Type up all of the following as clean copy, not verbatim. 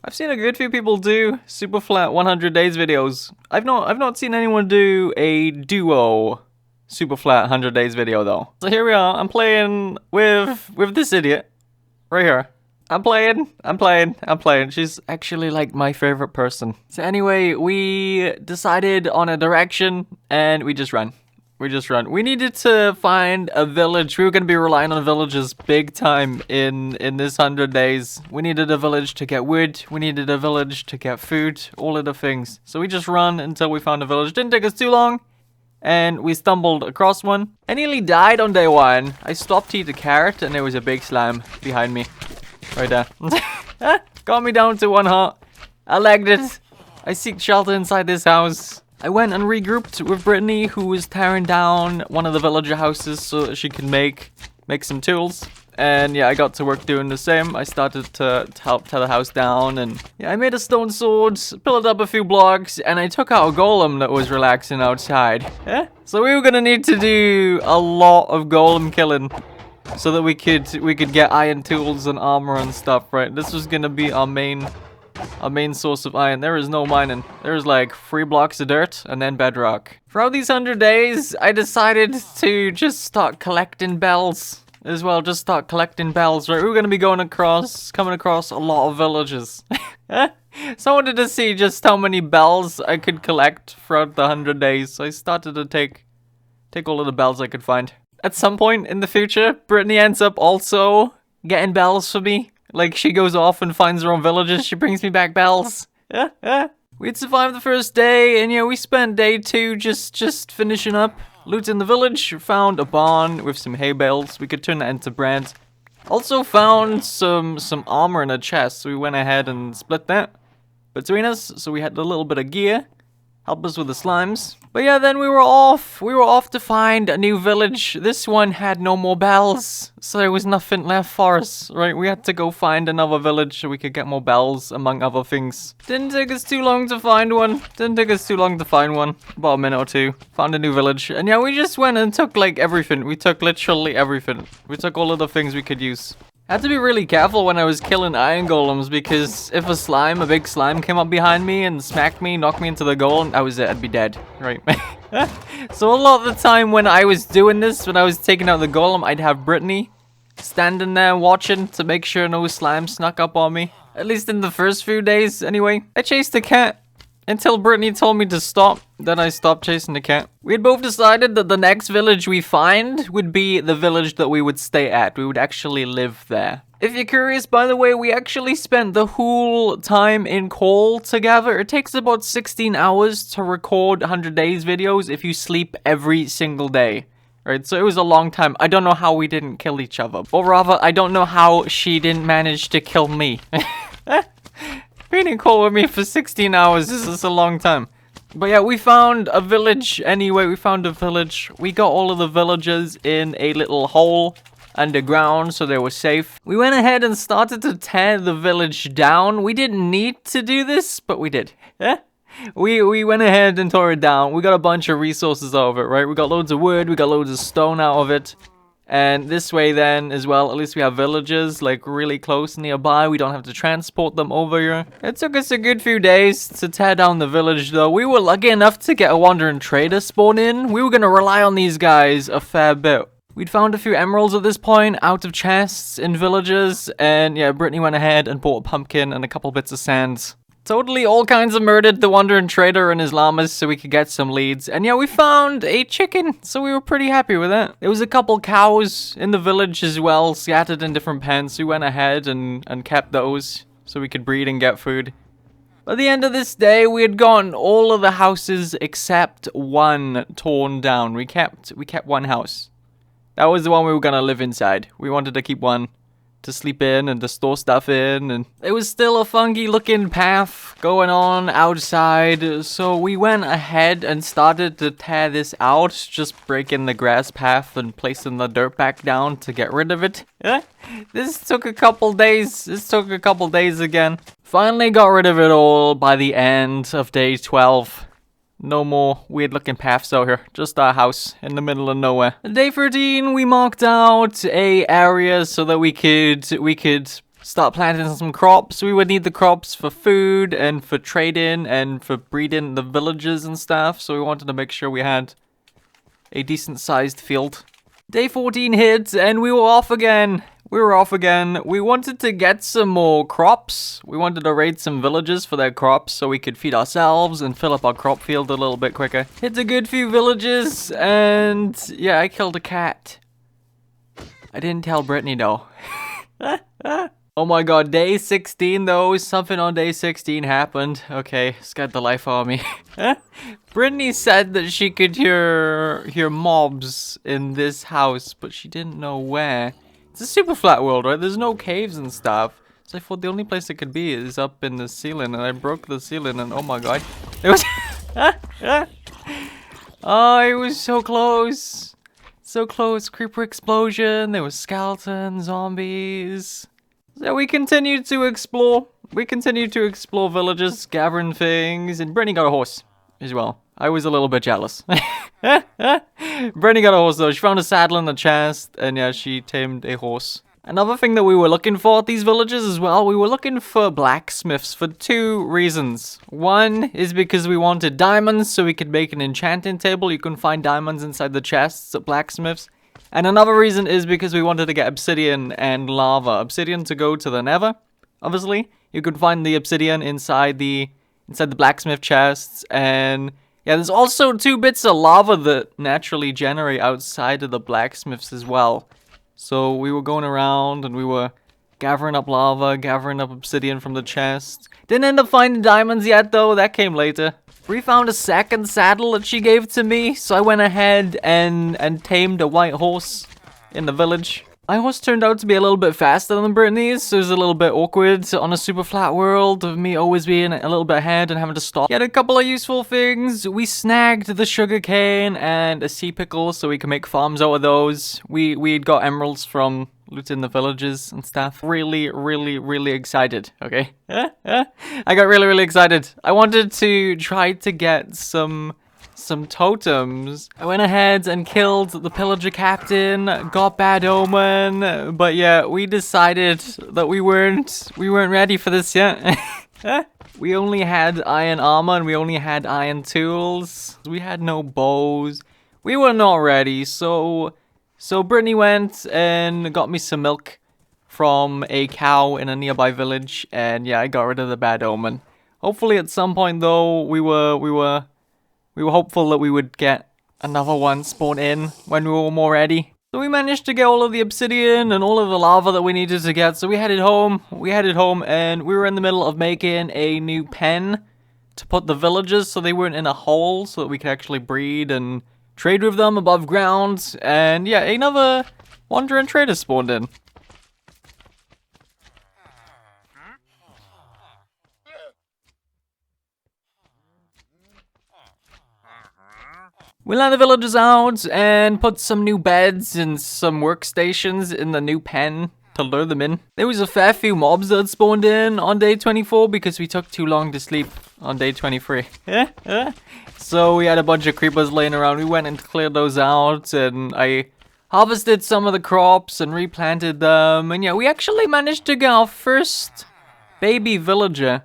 I've seen a good few people do Superflat 100 days videos. I've not seen anyone do a duo Superflat 100 days video though. So here we are. I'm playing with this idiot right here. I'm playing. She's actually like my favorite person. So anyway, we decided on a direction and we just ran. We needed to find a village. We were going to be relying on villages big time in this 100 days. We needed a village to get wood. We needed a village to get food. All of the things. So we just run until we found a village. Didn't take us too long. And we stumbled across one. I nearly died on day one. I stopped to eat a carrot and there was a big slime behind me. Right there. Got me down to 1 heart. I lagged it. I seek shelter inside this house. I went and regrouped with Brittany, who was tearing down one of the villager houses so that she could make some tools. And yeah, I got to work doing the same. I started to help tear the house down, and yeah, I made a stone sword, pillared up a few blocks, and I took out a golem that was relaxing outside. Yeah? So we were gonna need to do a lot of golem killing so that we could get iron tools and armor and stuff, right? This was gonna be our main source of iron. There is no mining. There's like 3 blocks of dirt and then bedrock. Throughout these 100 days, I decided to just start collecting bells as well. Just start collecting bells, right? We were going to be coming across a lot of villages. So I wanted to see just how many bells I could collect throughout the 100 days. So I started to take all of the bells I could find. At some point in the future, Brittany ends up also getting bells for me. Like, she goes off and finds her own villages. She brings me back bells. We'd survived the first day, and yeah, we spent day 2 just finishing up. Looting the village, found a barn with some hay bales. We could turn that into bread. Also found some armor in a chest, so we went ahead and split that between us. So we had a little bit of gear. Help us with the slimes. But yeah, then we were off. We were off to find a new village. This one had no more bells, so there was nothing left for us, right? We had to go find another village so we could get more bells, among other things. Didn't take us too long to find one. About a minute or 2. Found a new village. And yeah, we just went and took like everything. We took literally everything. We took all of the things we could use. I had to be really careful when I was killing iron golems, because if a big slime came up behind me and smacked me, knocked me into the golem, that was it, I'd be dead, right? So a lot of the time when I was doing this, when I was taking out the golem, I'd have Brittany standing there watching to make sure no slime snuck up on me. At least in the first few days, anyway. I chased the cat until Brittany told me to stop. Then I stopped chasing the cat. We had both decided that the next village we find would be the village that we would stay at. We would actually live there. If you're curious, by the way, we actually spent the whole time in call together. It takes about 16 hours to record 100 days videos if you sleep every single day. Right, so it was a long time. I don't know how we didn't kill each other. Or rather, I don't know how she didn't manage to kill me. Being in call with me for 16 hours is a long time. But yeah, we found a village anyway. We found a village. We got all of the villagers in a little hole underground, so they were safe. We went ahead and started to tear the village down. We didn't need to do this, but we did. We went ahead and tore it down. We got a bunch of resources out of it, right? We got loads of wood. We got loads of stone out of it. And this way then as well, at least we have villages like really close nearby. We don't have to transport them over here. It took us a good few days to tear down the village though. We were lucky enough to get a wandering trader spawn in. We were going to rely on these guys a fair bit. We'd found a few emeralds at this point out of chests in villages. And yeah, Brittany went ahead and bought a pumpkin and a couple bits of sand. Totally all kinds of murdered the wandering trader and his llamas so we could get some leads. And yeah, we found a chicken, so we were pretty happy with that. There was a couple cows in the village as well, scattered in different pens. We went ahead and kept those so we could breed and get food. By the end of this day, we had gotten all of the houses except one torn down. We kept one house. That was the one we were gonna live inside. We wanted to keep one to sleep in and to store stuff in, and there was still a funky looking path going on outside, so we went ahead and started to tear this out, just breaking the grass path and placing the dirt back down to get rid of it. This took a couple days again. Finally got rid of it all by the end of day 12. No more weird looking paths out here. Just our house in the middle of nowhere. Day 13, we marked out a area so that we could start planting some crops. We would need the crops for food and for trading and for breeding the villagers and stuff. So we wanted to make sure we had a decent sized field. Day 14 hit and we were off again. We wanted to get some more crops. We wanted to raid some villagers for their crops so we could feed ourselves and fill up our crop field a little bit quicker. Hit a good few villages and yeah, I killed a cat. I didn't tell Brittany though. Oh my god, day 16 though, something on day 16 happened. Okay, scared the life out of me. Brittany said that she could hear mobs in this house, but she didn't know where. It's a super flat world, right? There's no caves and stuff. So I thought the only place it could be is up in the ceiling, and I broke the ceiling, and oh my god. It was... Oh, it was so close. So close. Creeper explosion. There was skeletons, zombies. So we continued to explore. We continued to explore villages, gathering things, and Brittany got a horse as well. I was a little bit jealous. Brittany got a horse though. She found a saddle in the chest, and yeah, she tamed a horse. Another thing that we were looking for at these villages as well, we were looking for blacksmiths for 2 reasons. One is because we wanted diamonds so we could make an enchanting table. You can find diamonds inside the chests at blacksmiths. And another reason is because we wanted to get obsidian and lava. Obsidian to go to the Nether, obviously. You could find the obsidian inside the blacksmith chests, and yeah, there's also 2 bits of lava that naturally generate outside of the blacksmiths as well. So we were going around and we were gathering up lava, gathering up obsidian from the chest. Didn't end up finding diamonds yet though, that came later. We found a second saddle that she gave to me, so I went ahead and tamed a white horse in the village. My horse turned out to be a little bit faster than Brittany's, so it was a little bit awkward on a super flat world of me always being a little bit ahead and having to stop. We had a couple of useful things. We snagged the sugar cane and a sea pickle so we can make farms out of those. We'd got emeralds from looting the villages and stuff. Really excited, okay? I got really excited. I wanted to try to get some totems. I went ahead and killed the pillager captain, got bad omen, but yeah, we decided that we weren't ready for this yet. We only had iron armor and we only had iron tools. We had no bows. We were not ready, so Brittany went and got me some milk from a cow in a nearby village, and yeah, I got rid of the bad omen. Hopefully at some point though, we were hopeful that we would get another one spawn in when we were more ready. So we managed to get all of the obsidian and all of the lava that we needed to get, so we headed home. And we were in the middle of making a new pen to put the villagers so they weren't in a hole, so that we could actually breed and trade with them above ground. And yeah, another wandering trader spawned in. We let the villagers out and put some new beds and some workstations in the new pen to lure them in. There was a fair few mobs that had spawned in on day 24 because we took too long to sleep on day 23. So we had a bunch of creepers laying around. We went and cleared those out, and I harvested some of the crops and replanted them. And yeah, we actually managed to get our first baby villager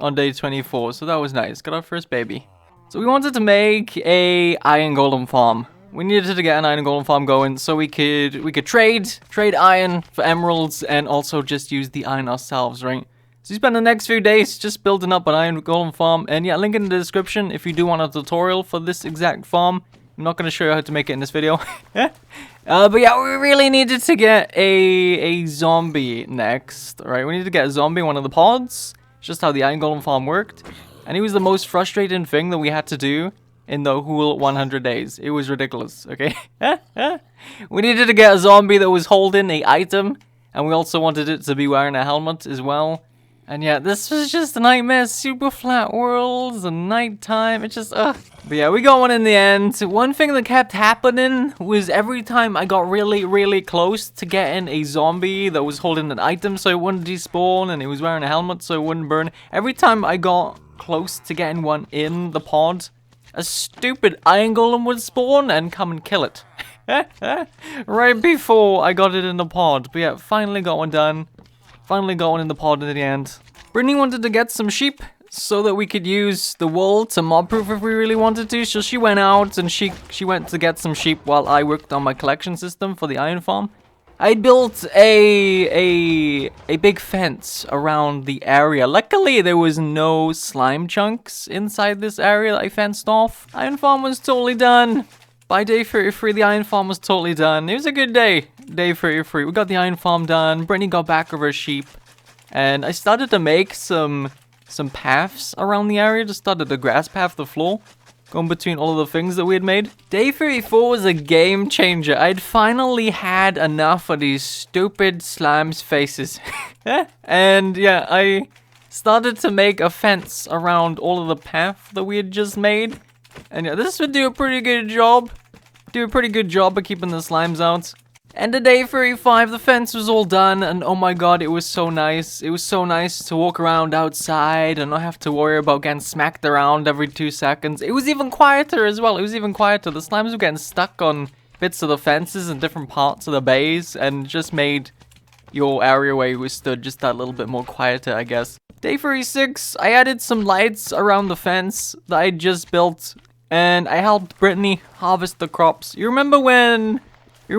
on day 24, so that was nice. Got our first baby. So we wanted to make a iron golem farm. We needed to get an iron golem farm going so we could trade iron for emeralds and also just use the iron ourselves, right? So we spent the next few days just building up an iron golem farm, and yeah, link in the description if you do want a tutorial for this exact farm. I'm not going to show you how to make it in this video. But yeah, we really needed to get a zombie next, right? We need to get a zombie in one of the pods. It's just how the iron golem farm worked. And it was the most frustrating thing that we had to do in the whole 100 days. It was ridiculous, okay? We needed to get a zombie that was holding an item, and we also wanted it to be wearing a helmet as well. And yeah, this was just a nightmare. Super flat worlds and nighttime. It's just, ugh. But yeah, we got one in the end. One thing that kept happening was every time I got really close to getting a zombie that was holding an item so it wouldn't despawn, and it was wearing a helmet so it wouldn't burn. Every time I got close to getting one in the pod, a stupid iron golem would spawn and come and kill it. Right before I got it in the pod. But yeah, finally got one done. Finally got one in the pod in the end. Brittany wanted to get some sheep so that we could use the wool to mob-proof if we really wanted to. So she went out and she went to get some sheep while I worked on my collection system for the iron farm. I built a big fence around the area. Luckily, there was no slime chunks inside this area that I fenced off. Iron farm was totally done. By day 33, the iron farm was totally done. It was a good day. Day 33. We got the iron farm done. Brittany got back of her sheep. And I started to make some paths around the area. Just started a grass path, the floor. Going between all of the things that we had made. Day 34 was a game changer. I'd finally had enough of these stupid slime's faces. And yeah, I started to make a fence around all of the path that we had just made. And yeah, this would do a pretty good job. Do a pretty good job of keeping the slimes out. And the day 35, the fence was all done, and oh my god, it was so nice. It was so nice to walk around outside and not have to worry about getting smacked around every 2 seconds. It was even quieter as well. It was even quieter. The slimes were getting stuck on bits of the fences and different parts of the bays, and just made your area where you stood just that little bit more quieter, I guess. Day 36, I added some lights around the fence that I just built, and I helped Brittany harvest the crops. You remember when we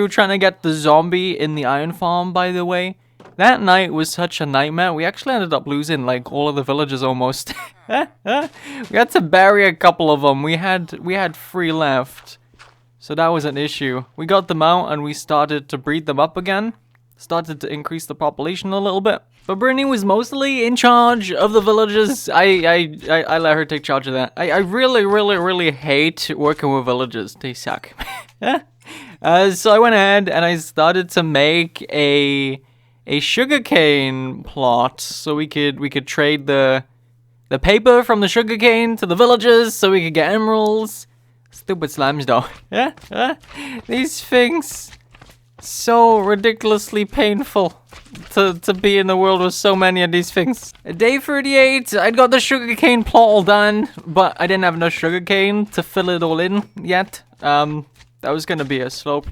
were trying to get the zombie in the iron farm, by the way? That night was such a nightmare. We actually ended up losing, like, all of the villagers almost. We had to bury a couple of them. We had 3 left. So that was an issue. We got them out and we started to breed them up again. Started to increase the population a little bit. But Brittany was mostly in charge of the villagers. I let her take charge of that. I really hate working with villagers. They suck. So I went ahead and I started to make a sugarcane plot so we could trade the paper from the sugarcane to the villagers so we could get emeralds. Stupid slimes though. These things, so ridiculously painful to be in the world with so many of these things. Day 38, I'd got the sugarcane plot all done, but I didn't have enough sugarcane to fill it all in yet. That was gonna be a slow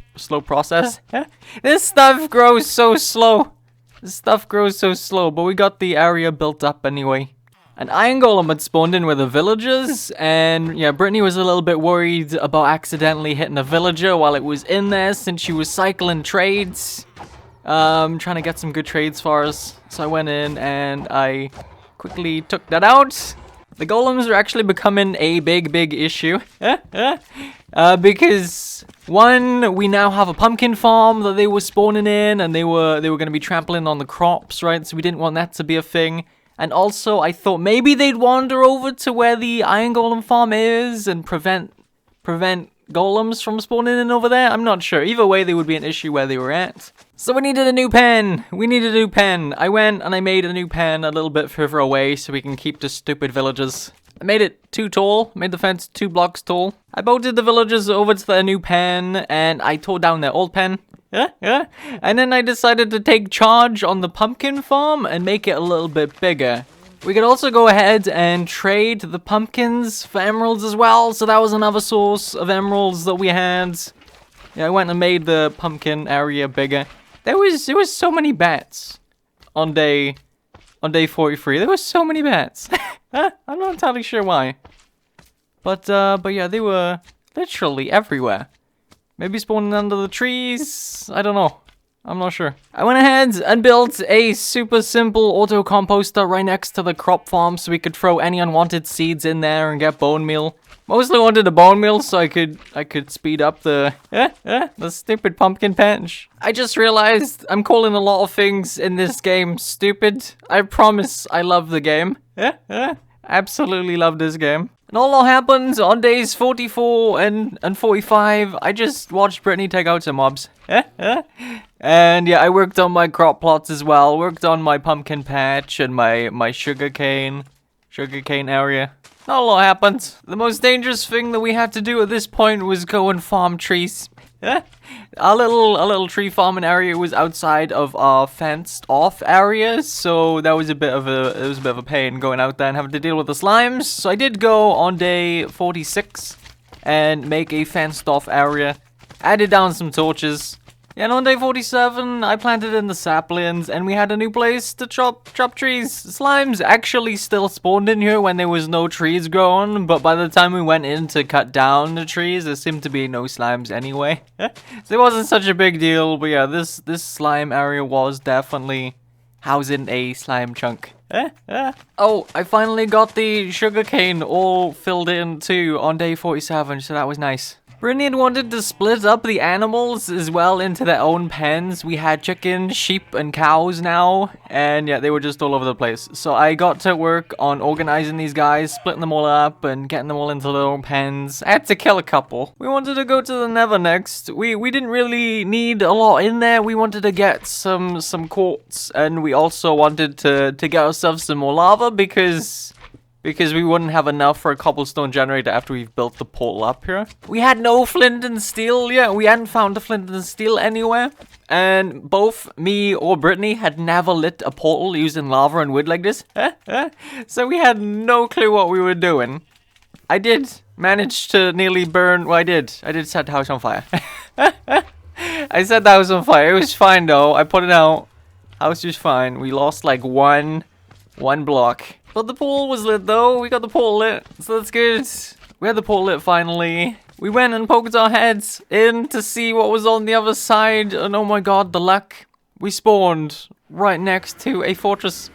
process. This stuff grows so slow. But we got the area built up anyway. An iron golem had spawned in with the villagers, and yeah, Brittany was a little bit worried about accidentally hitting a villager while it was in there since she was cycling trades. Trying to get some good trades for us. So I went in and I quickly took that out. The golems are actually becoming a big issue. Because one, we now have a pumpkin farm that they were spawning in, and they were going to be trampling on the crops, right? So we didn't want that to be a thing. And also, I thought maybe they'd wander over to where the iron golem farm is and prevent golems from spawning in over there. I'm not sure. Either way, there would be an issue where they were at. So we needed a new pen. I went and I made a new pen a little bit further away so we can keep the stupid villagers. I made it too tall, made the fence 2 blocks tall. I boated the villagers over to their new pen, and I tore down their old pen. And then I decided to take charge on the pumpkin farm and make it a little bit bigger. We could also go ahead and trade the pumpkins for emeralds as well, so that was another source of emeralds that we had. Yeah, I went and made the pumpkin area bigger. There was so many bats on day 43. There was so many bats. I'm not entirely sure why. But yeah, they were literally everywhere. Maybe spawning under the trees? I don't know. I'm not sure. I went ahead and built a super simple auto composter right next to the crop farm so we could throw any unwanted seeds in there and get bone meal. Mostly wanted a bone meal so I could speed up the stupid pumpkin patch. I just realized I'm calling a lot of things in this game stupid. I promise I love the game. Absolutely love this game. And all that happened on days 44 and 45. I just watched Brittany take out some mobs. And yeah, I worked on my crop plots as well. Worked on my pumpkin patch and my sugarcane area. Not a lot happened. The most dangerous thing that we had to do at this point was go and farm trees. Our little tree farming area was outside of our fenced off area, so that was a bit of a pain going out there and having to deal with the slimes. So I did go on day 46 and make a fenced off area. Added down some torches. Yeah, and on day 47, I planted in the saplings, and we had a new place to chop trees. Slimes actually still spawned in here when there was no trees growing, but by the time we went in to cut down the trees, there seemed to be no slimes anyway. So it wasn't such a big deal, but yeah, this slime area was definitely housing a slime chunk. Oh, I finally got the sugarcane all filled in too on day 47, so that was nice. Brittany had wanted to split up the animals as well into their own pens. We had chickens, sheep, and cows now, and yeah, they were just all over the place. So I got to work on organizing these guys, splitting them all up, and getting them all into their own pens. I had to kill a couple. We wanted to go to the Nether next. We didn't really need a lot in there. We wanted to get some quartz, and we also wanted to get ourselves some more lava because we wouldn't have enough for a cobblestone generator after we've built the portal up here. We had no flint and steel yet. We hadn't found a flint and steel anywhere. And both me or Brittany had never lit a portal using lava and wood like this. So we had no clue what we were doing. I did manage to nearly burn... Well, I did set the house on fire. I set the house on fire. It was fine, though. I put it out. House was fine. We lost, like, one block. But the pool was lit though, we got the pool lit, so that's good. We had the pool lit finally. We went and poked our heads in to see what was on the other side, and oh my god, the luck. We spawned right next to a fortress.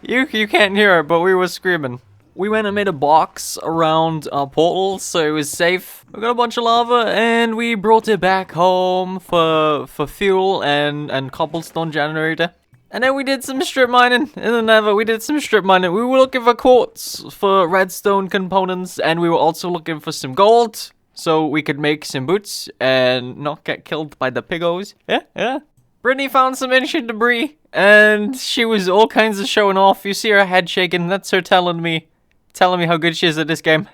You can't hear it, but we were screaming. We went and made a box around our portal, so it was safe. We got a bunch of lava, and we brought it back home for fuel and cobblestone generator. And then we did some strip mining in the Nether. We did some strip mining. We were looking for quartz for redstone components, and we were also looking for some gold so we could make some boots and not get killed by the piggos. Yeah. Brittany found some ancient debris, and she was all kinds of showing off. You see her head shaking. That's her telling me how good she is at this game.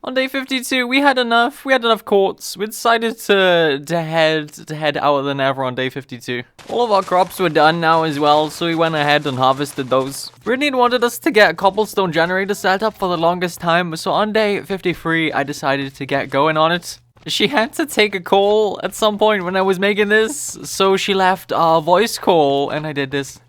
On day 52, we had enough quartz. We decided to head out of the Nether on day 52. All of our crops were done now as well, so we went ahead and harvested those. Brittany wanted us to get a cobblestone generator set up for the longest time, so on day 53, I decided to get going on it. She had to take a call at some point when I was making this, so she left a voice call, and I did this.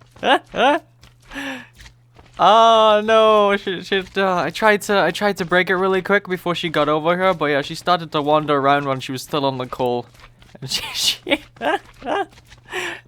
Oh no, I tried to break it really quick before she got over here, but yeah, she started to wander around when she was still on the call. And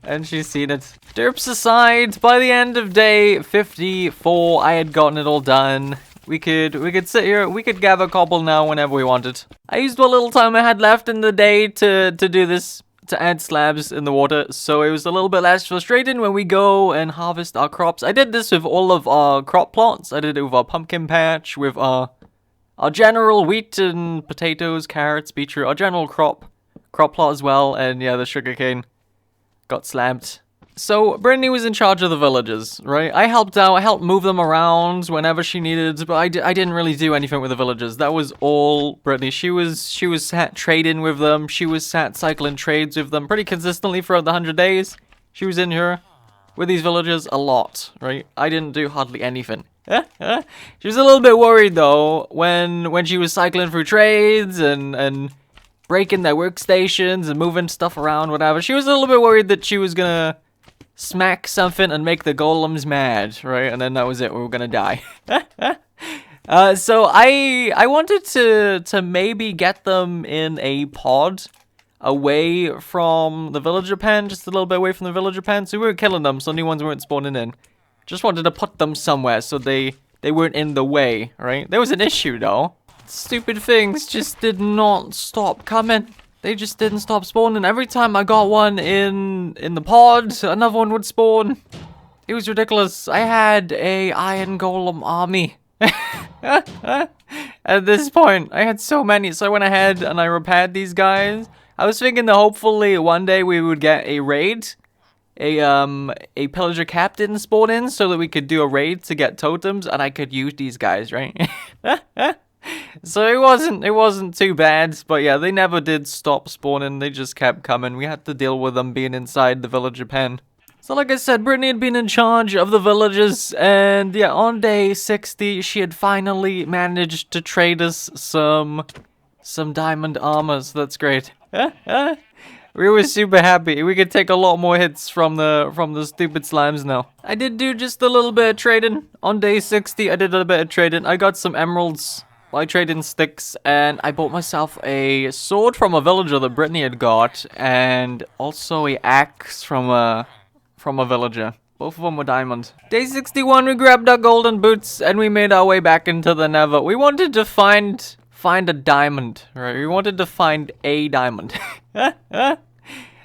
and she's seen it. Derps aside, by the end of day 54, I had gotten it all done. We could sit here, we could gather cobble now whenever we wanted. I used what little time I had left in the day to do this, to add slabs in the water, so it was a little bit less frustrating when we go and harvest our crops. I did this with all of our crop plots. I did it with our pumpkin patch, with our general wheat and potatoes, carrots, beetroot, our general crop plot as well, and yeah, the sugarcane got slabbed. So Brittany was in charge of the villagers, right? I helped out, I helped move them around whenever she needed, but I didn't really do anything with the villagers. That was all Brittany. She was sat trading with them. She was sat cycling trades with them pretty consistently throughout the 100 days. She was in here with these villagers a lot, right? I didn't do hardly anything. She was a little bit worried though when she was cycling through trades and breaking their workstations and moving stuff around, whatever. She was a little bit worried that she was gonna smack something and make the golems mad, right? And then that was it. We were gonna die. So I wanted to maybe get them in a pod away from the villager pen, just a little bit away from the villager pen. So we were killing them, so new ones weren't spawning in. Just wanted to put them somewhere so they weren't in the way, right? There was an issue though. Stupid things just did not stop coming. They just didn't stop spawning. Every time I got one in the pod, another one would spawn. It was ridiculous. I had a iron golem army. At this point, I had so many. So I went ahead and I repaired these guys. I was thinking that hopefully one day we would get a raid. A pillager captain spawn in so that we could do a raid to get totems and I could use these guys, right? So it wasn't too bad, but yeah, they never did stop spawning. They just kept coming. We had to deal with them being inside the villager pen. So like I said, Brittany had been in charge of the villagers, and yeah, on day 60, she had finally managed to trade us some diamond armor, so that's great. We were super happy. We could take a lot more hits from the stupid slimes now. I did do just a little bit of trading. On day 60, I did a bit of trading. I got some emeralds. I traded in sticks, and I bought myself a sword from a villager that Brittany had got, and also a axe from a villager. Both of them were diamond. Day 61, we grabbed our golden boots, and we made our way back into the Nether. We wanted to find a diamond, right? We wanted to find a diamond. The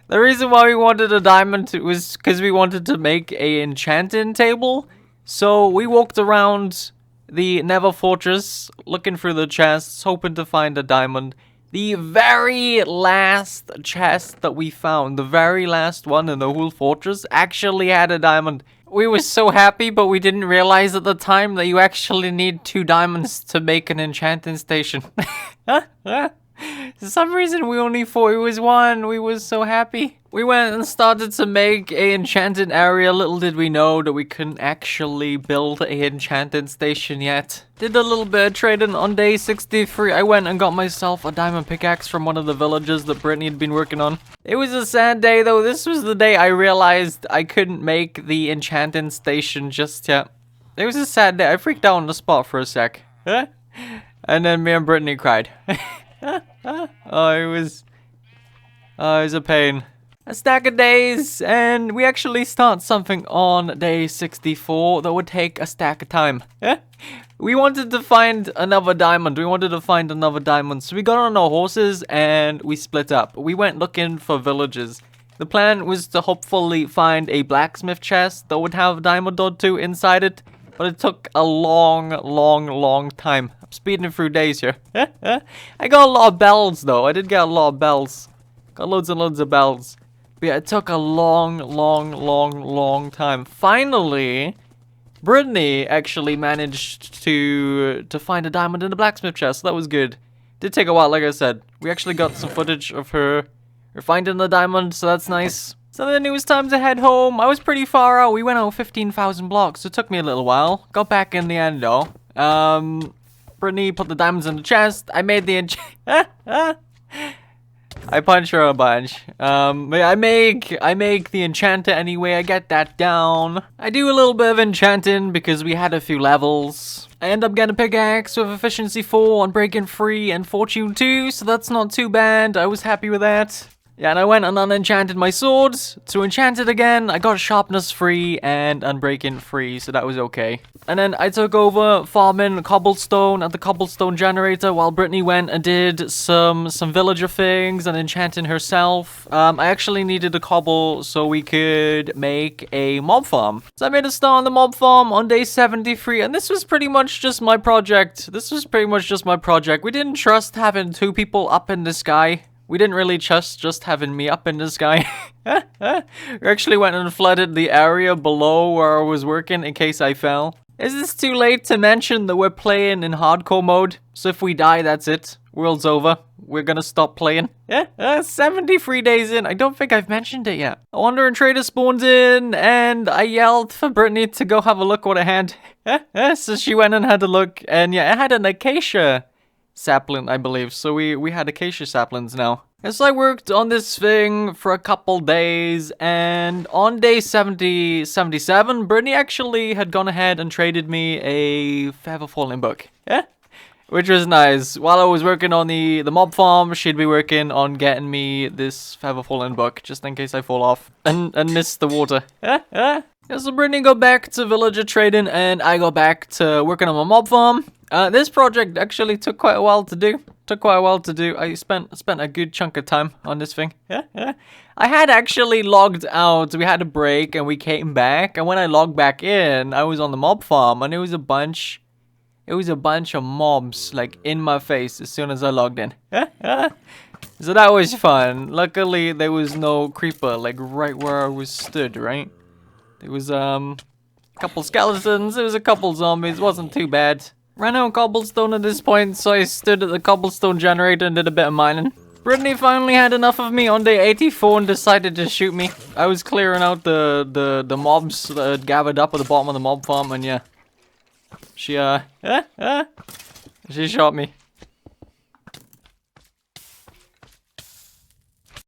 reason why we wanted a diamond was because we wanted to make a enchanting table. So we walked around the Nether fortress, looking through the chests, hoping to find a diamond. The very last chest that we found, the very last one in the whole fortress, actually had a diamond. We were so happy, but we didn't realize at the time that you actually need 2 diamonds to make an enchanting station. For some reason, we only thought it was 1. We were so happy. We went and started to make a enchanted area. Little did we know that we couldn't actually build a enchanted station yet. Did a little bit of trading on day 63. I went and got myself a diamond pickaxe from one of the villagers that Brittany had been working on. It was a sad day though. This was the day I realized I couldn't make the enchanted station just yet. It was a sad day. I freaked out on the spot for a sec. And then me and Brittany cried. It was a pain. A stack of days, and we actually start something on day 64 that would take a stack of time. We wanted to find another diamond. So we got on our horses and we split up. We went looking for villages. The plan was to hopefully find a blacksmith chest that would have a diamond or 2 inside it, but it took a long time. I'm speeding through days here. I got a lot of bells though. I did get a lot of bells. Got loads and loads of bells. But yeah, it took a long time. Finally, Brittany actually managed to find a diamond in the blacksmith chest. So that was good. Did take a while, like I said. We actually got some footage of her finding the diamond, so that's nice. So then it was time to head home. I was pretty far out. We went out 15,000 blocks. So it took me a little while. Got back in the end though. Brittany put the diamonds in the chest. I made the I punch her a bunch. But I make the enchanter anyway. I get that down. I do a little bit of enchanting because we had a few levels. I end up getting a pickaxe with efficiency 4, unbreaking 3, and fortune 2, so that's not too bad. I was happy with that. Yeah, and I went and unenchanted my swords. To enchant it again, I got sharpness 3 and unbreaking 3, so that was okay. And then I took over farming cobblestone at the cobblestone generator while Brittany went and did some villager things and enchanting herself. I actually needed a cobble so we could make a mob farm. So I made a start on the mob farm on day 73, and this was pretty much just my project. We didn't trust having 2 people up in the sky. We didn't really trust just having me up in the sky. We actually went and flooded the area below where I was working in case I fell. Is this too late to mention that we're playing in hardcore mode? So if we die, that's it. World's over. We're gonna stop playing. 73 days in. I don't think I've mentioned it yet. A wandering trader spawned in, and I yelled for Brittany to go have a look what it had. So she went and had a look, and yeah, it had an acacia sapling, I believe. So we had acacia saplings now. And so I worked on this thing for a couple days, and on day 77, Brittany actually had gone ahead and traded me a feather falling book. Which was nice. While I was working on the mob farm, she'd be working on getting me this feather falling book, just in case I fall off and miss the water. Yeah, so Brittany got back to villager trading, and I got back to working on my mob farm. This project actually took quite a while to do. I spent a good chunk of time on this thing. I had actually logged out. We had a break and we came back. And when I logged back in, I was on the mob farm and it was a bunch of mobs like in my face as soon as I logged in. So that was fun. Luckily, there was no creeper like right where I was stood, right? There was a couple skeletons, there was a couple zombies, wasn't too bad. Ran out of cobblestone at this point, so I stood at the cobblestone generator and did a bit of mining. Brittany finally had enough of me on day 84 and decided to shoot me. I was clearing out the mobs that had gathered up at the bottom of the mob farm, and yeah. She shot me.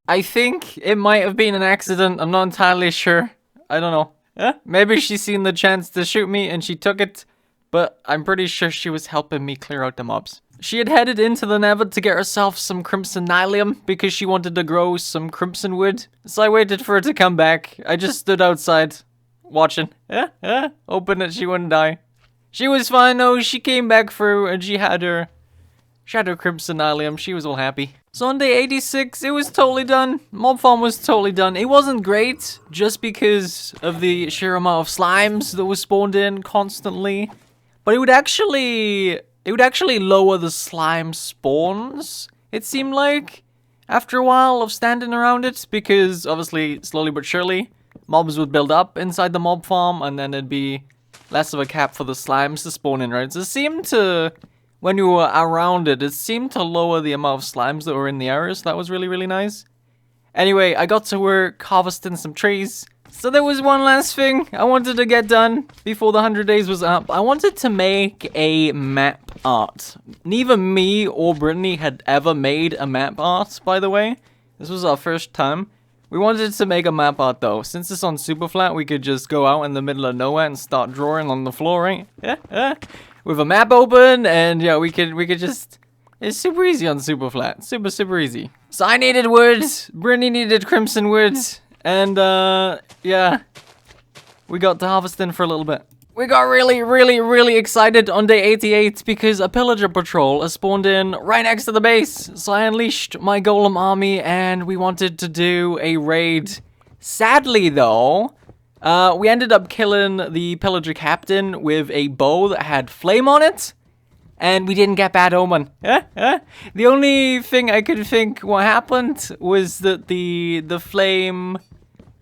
I think it might have been an accident. I'm not entirely sure. I don't know. Maybe she seen the chance to shoot me and she took it. But I'm pretty sure she was helping me clear out the mobs. She had headed into the Nether to get herself some crimson nylium because she wanted to grow some crimson wood. So I waited for her to come back. I just stood outside watching. Hoping that she wouldn't die. She was fine though. She came back through and she had her crimson nylium. She was all happy. So on day 86, it was totally done. Mob farm was totally done. It wasn't great just because of the sheer amount of slimes that was spawned in constantly. But it would actually lower the slime spawns, it seemed like, after a while of standing around it, because obviously, slowly but surely, mobs would build up inside the mob farm, and then it'd be less of a cap for the slimes to spawn in, right? So it seemed to, when you were around it, it seemed to lower the amount of slimes that were in the area, so that was really, really nice. Anyway, I got to work harvesting some trees. So there was one last thing I wanted to get done before the 100 days was up. I wanted to make a map art. Neither me or Brittany had ever made a map art, by the way. This was our first time. We wanted to make a map art though. Since it's on Superflat, we could just go out in the middle of nowhere and start drawing on the floor, right? With a map open, and yeah, we could just... It's super easy on Superflat. Super easy. So I needed wood. Brittany needed crimson wood. And, yeah, we got to harvesting for a little bit. We got really excited on day 88 because a pillager patrol has spawned in right next to the base. So I unleashed my golem army and we wanted to do a raid. Sadly, though, we ended up killing the pillager captain with a bow that had flame on it. And we didn't get bad omen. The only thing I could think what happened was that the flame...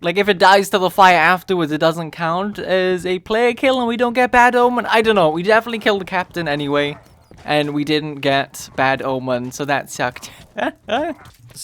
Like, if it dies to the fire afterwards, it doesn't count as a player kill and we don't get bad omen. I don't know. We definitely killed the captain anyway. And we didn't get bad omen, so that sucked. So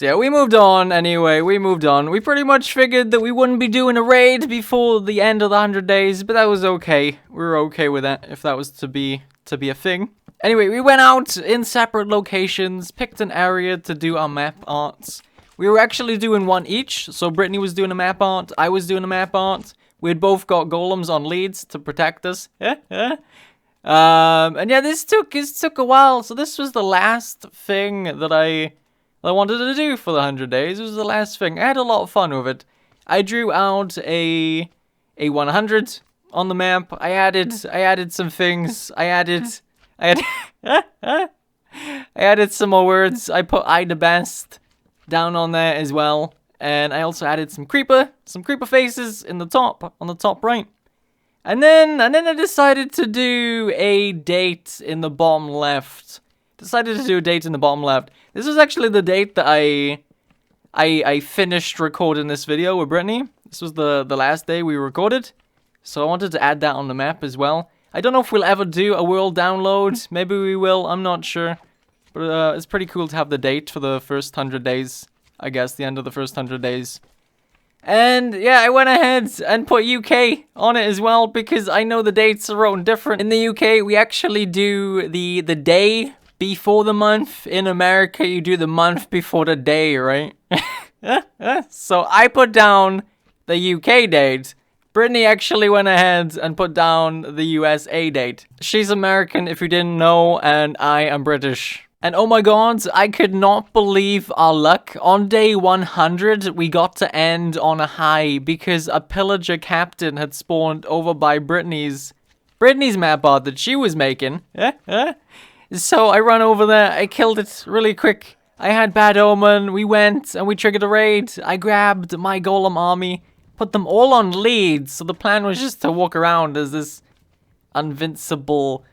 yeah, we moved on anyway. We moved on. We pretty much figured that we wouldn't be doing a raid before the end of the 100 days, but that was okay. We were okay with that, if that was to be a thing. Anyway, we went out in separate locations, picked an area to do our map arts. We were actually doing one each, so Brittany was doing a map art, I was doing a map art. We had both got golems on leads to protect us. And yeah, this took a while, so this was the last thing that I wanted to do for the 100 days. It was the last thing. I had a lot of fun with it. I drew out a 100 on the map. I added some things. I added some more words. I put I the best down on there as well. And I also added some creeper faces in the top, on the top right. And then I decided to do a date in the bottom left. This was actually the date that I finished recording this video with Brittany. This was the last day we recorded. So I wanted to add that on the map as well. I don't know if we'll ever do a world download. Maybe we will, I'm not sure. But it's pretty cool to have the date for the first 100 days. I guess, the end of the first 100 days. And yeah, I went ahead and put UK on it as well because I know the dates are written different. In the UK, we actually do the day before the month. In America, you do the month before the day, right? So I put down the UK date. Brittany actually went ahead and put down the USA date. She's American, if you didn't know, and I am British. And oh my god, I could not believe our luck. On day 100, we got to end on a high because a pillager captain had spawned over by Brittany's map art that she was making. So I run over there, I killed it really quick. I had bad omen, we went and we triggered a raid. I grabbed my golem army, put them all on leads. So the plan was just to walk around as this invincible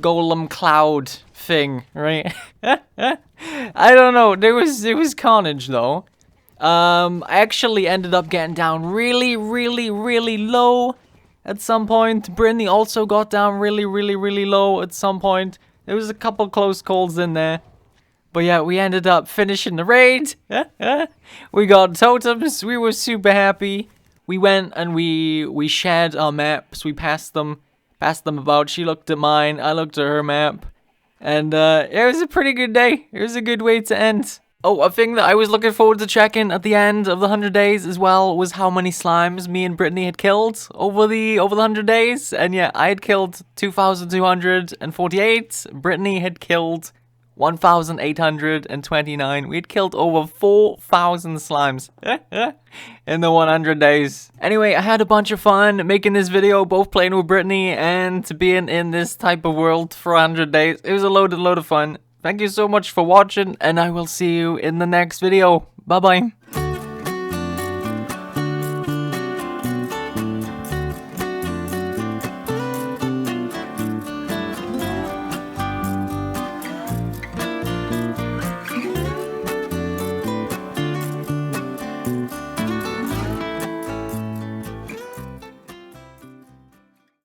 golem cloud thing, right? I don't know. It was carnage though. I actually ended up getting down really low at some point. Brittany also got down really low at some point. There was a couple close calls in there. But yeah, we ended up finishing the raid. We got totems. We were super happy. We went and we shared our maps. We passed them about. She looked at mine. I looked at her map. And it was a pretty good day. It was a good way to end. Oh, a thing that I was looking forward to checking at the end of the 100 days as well was how many slimes me and Brittany had killed over the 100 days. And yeah, I had killed 2,248. Brittany had killed 1,829. We had killed over 4,000 slimes in the 100 days. Anyway, I had a bunch of fun making this video, both playing with Brittany and being in this type of world for 100 days. It was a load of fun. Thank you so much for watching, and I will see you in the next video. Bye-bye.